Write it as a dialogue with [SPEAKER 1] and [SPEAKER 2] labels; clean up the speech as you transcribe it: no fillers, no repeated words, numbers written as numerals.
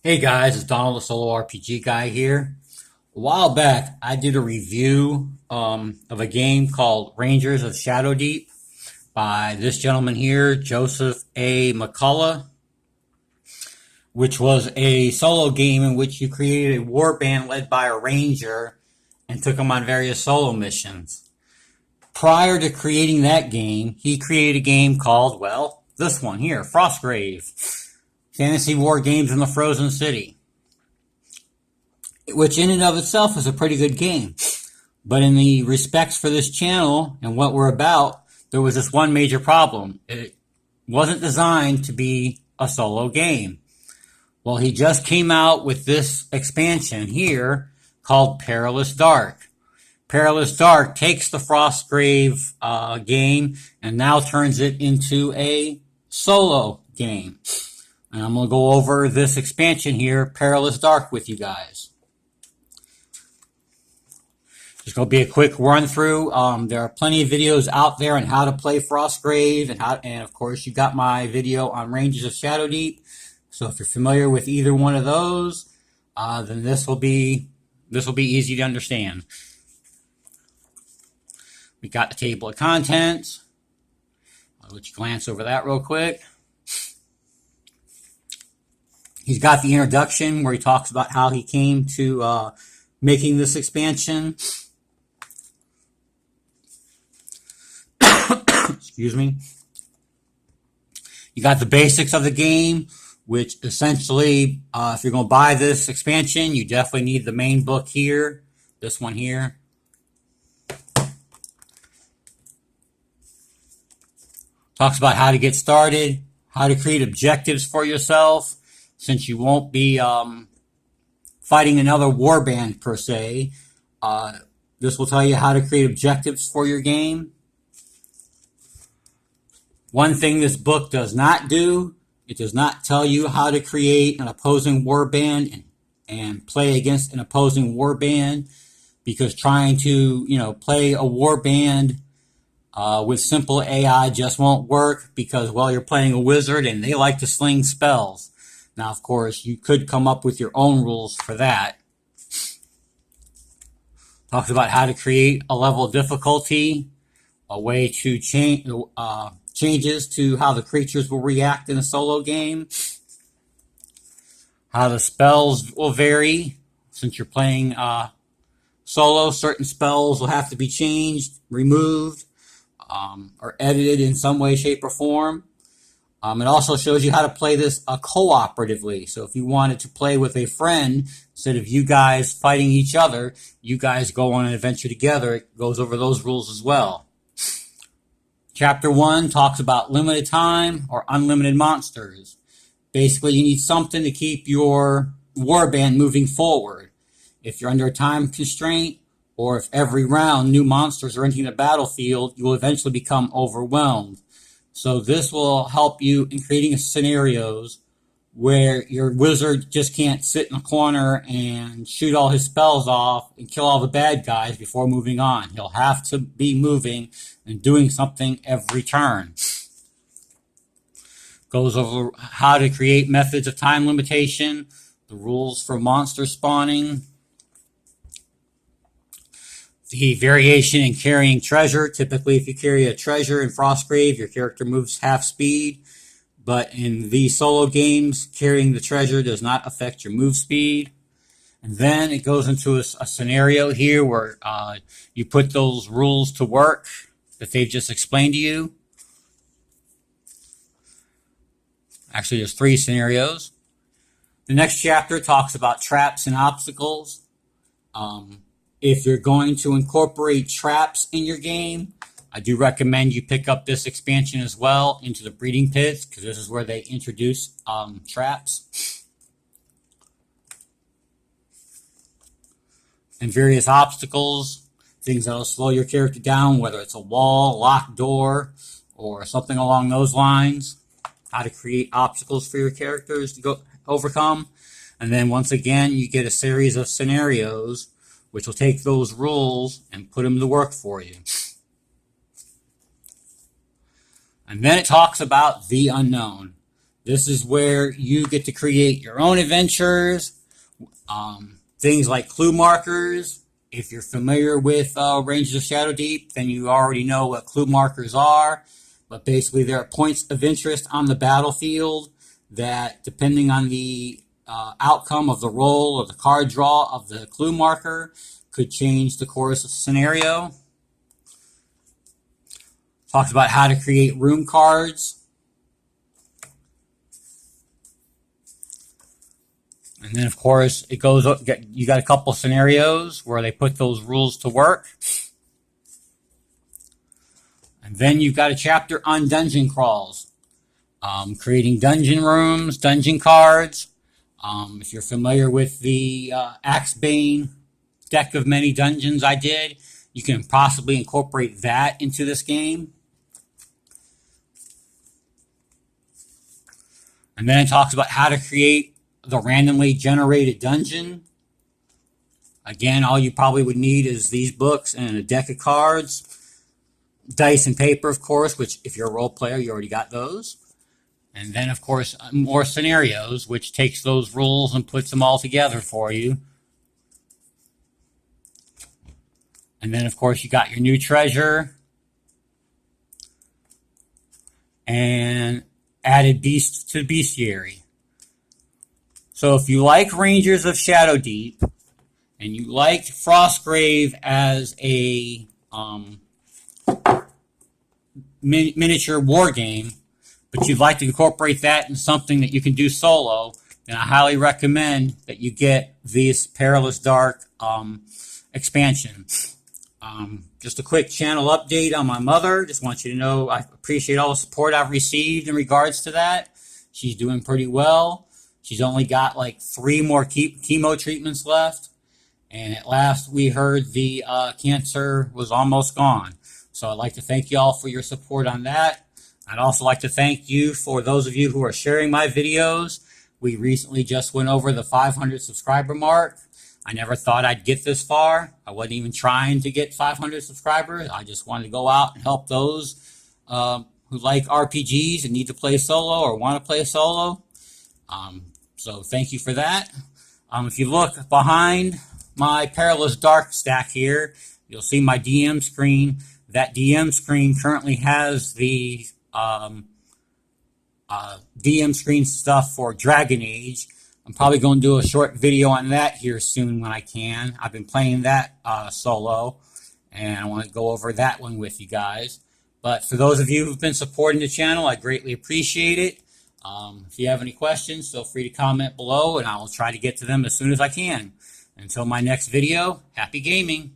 [SPEAKER 1] Hey guys, it's Donald the Solo RPG Guy here. A while back, I did a review of a game called Rangers of Shadow Deep by this gentleman here, Joseph A. McCullough, which was a solo game in which you created a war band led by a ranger and took them on various solo missions. Prior to creating that game, he created a game called, well, this one here, Frostgrave, Fantasy War Games in the Frozen City, which in and of itself is a pretty good game. But in the respects for this channel and what we're about, there was this one major problem. It wasn't designed to be a solo game. Well, he just came out with this expansion here called Perilous Dark. Perilous Dark takes the Frostgrave game and now turns it into a solo game. And I'm going to go over this expansion here, Perilous Dark, with you guys. Just going to be a quick run through. There are plenty of videos out there on how to play Frostgrave, and of course you got my video on Rangers of Shadow Deep. So if you're familiar with either one of those, then this will be easy to understand. We got the table of contents. I'll let you glance over that real quick. He's got the introduction where he talks about how he came to making this expansion. Excuse me. You got the basics of the game, which essentially, if you're going to buy this expansion, you definitely need the main book here, this one here. Talks about how to get started, how to create objectives for yourself, since you won't be fighting another warband per se. This will tell you how to create objectives for your game. One thing this book does not do, it does not tell you how to create an opposing warband and play against an opposing warband, because trying to play a warband with simple AI just won't work, because, well, you're playing a wizard and they like to sling spells. Now, of course, you could come up with your own rules for that. Talks about how to create a level of difficulty, a way to change changes to how the creatures will react in a solo game, how the spells will vary. Since you're playing solo, certain spells will have to be changed, removed, or edited in some way, shape, or form. It also shows you how to play this cooperatively. So if you wanted to play with a friend, instead of you guys fighting each other, you guys go on an adventure together. It goes over those rules as well. Chapter 1 talks about limited time or unlimited monsters. Basically, you need something to keep your warband moving forward. If you're under a time constraint, or if every round new monsters are entering the battlefield, you will eventually become overwhelmed. So this will help you in creating scenarios where your wizard just can't sit in a corner and shoot all his spells off and kill all the bad guys before moving on. He'll have to be moving and doing something every turn. Goes over how to create methods of time limitation, the rules for monster spawning, the variation in carrying treasure. Typically, if you carry a treasure in Frostgrave, your character moves half speed. But in these solo games, carrying the treasure does not affect your move speed. And then it goes into a scenario here where you put those rules to work that they've just explained to you. Actually, there's 3 scenarios. The next chapter talks about traps and obstacles. If you're going to incorporate traps in your game, I do recommend you pick up this expansion as well, Into the Breeding Pits, because this is where they introduce traps. And various obstacles, things that will slow your character down, whether it's a wall, locked door, or something along those lines. How to create obstacles for your characters to go overcome. And then once again, you get a series of scenarios which will take those rules and put them to work for you. And then it talks about the unknown. This is where you get to create your own adventures. Things like clue markers. If you're familiar with Rangers of Shadow Deep, then you already know what clue markers are. But basically, there are points of interest on the battlefield that, depending on the outcome of the roll or the card draw of the clue marker, could change the course of the scenario. Talks about how to create room cards. And then, of course, it goes up. You got a couple scenarios where they put those rules to work. And then you've got a chapter on dungeon crawls, creating dungeon rooms, dungeon cards. If you're familiar with the Axebane deck of many dungeons I did, you can possibly incorporate that into this game. And then it talks about how to create the randomly generated dungeon. Again, all you probably would need is these books and a deck of cards. Dice and paper, of course, which if you're a role player, you already got those. And then, of course, more scenarios, which takes those rules and puts them all together for you. And then, of course, you got your new treasure. And added beast to bestiary. So if you like Rangers of Shadow Deep, and you liked Frostgrave as a miniature war game, but you'd like to incorporate that in something that you can do solo, then I highly recommend that you get this Perilous Dark expansion. Just a quick channel update on my mother. Just want you to know I appreciate all the support I've received in regards to that. She's doing pretty well. She's only got like 3 more chemo treatments left. And at last we heard the cancer was almost gone. So I'd like to thank you all for your support on that. I'd also like to thank you for those of you who are sharing my videos. We recently just went over the 500 subscriber mark. I never thought I'd get this far. I wasn't even trying to get 500 subscribers. I just wanted to go out and help those who like RPGs and need to play solo or want to play solo. So thank you for that. If you look behind my Perilous Dark stack here, you'll see my DM screen. That DM screen currently has the DM screen stuff for Dragon Age. I'm probably going to do a short video on that here soon when I can. I've been playing that solo, and I want to go over that one with you guys. But for those of you who've been supporting the channel, I greatly appreciate it. If you have any questions, feel free to comment below, and I will try to get to them as soon as I can. Until my next video, happy gaming.